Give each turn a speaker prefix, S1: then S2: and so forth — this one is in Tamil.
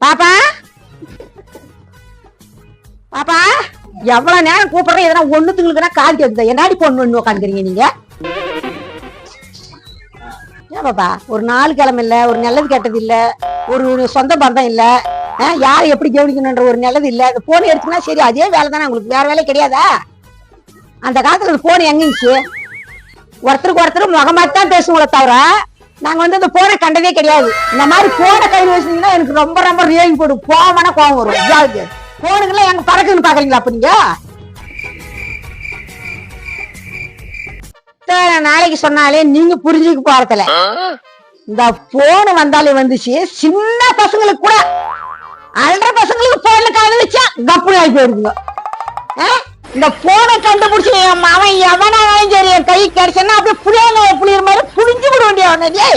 S1: பாப்பா பாப்பா எவ்வளவு நேரம் கூப்பிடுறேன் எதனா ஒண்ணுத்துங்களுக்குனா கால் கேக்குது என்னாடி பொண்ணு உட்காந்துக்கிறீங்க நீங்க ஏன் பாப்பா ஒரு நாலு கிழமை இல்ல ஒரு நல்லது கெட்டது இல்ல ஒரு சொந்த பந்தம் இல்ல யார் எப்படி கவனிக்கணும்ன்ற ஒரு நல்லது இல்ல அந்த போன் எடுத்துனா சரி அதே வேலை தானே உங்களுக்கு வேற வேலை கிடையாதா அந்த காலத்துல போன் எங்கச்சு ஒருத்தருக்கு ஒருத்தர் முகமாத்தான் பேசுவோங்களே தவிர நாங்க வந்து அந்த போனை கண்டதே கிடையாது இந்த மாதிரி போனை கையில் வச்சீங்கன்னா எனக்கு ரொம்ப ரொம்ப ரியாக்ட் போடும் கோவமான கோவம் வரும் போனுங்கெல்லாம் எங்க பறக்குன்னு பாக்குறீங்களா அப்ப நீங்க நாளைக்கு சொன்னாலே நீங்க புரிஞ்சுக்க போறதுல இந்த போன் வந்தாலே வந்துச்சு சின்ன பசங்களுக்கு கூட அல்ற பசங்களுக்கு போன்ல காது வச்சா கப்புனு ஆகி போயிருங்க இந்த போனை கண்டுபிடிச்சு அவன் எவனாலும் சரி என் கை கிடைச்சா அப்படியே புளிய மாதிரி புளிஞ்சு விட வேண்டிய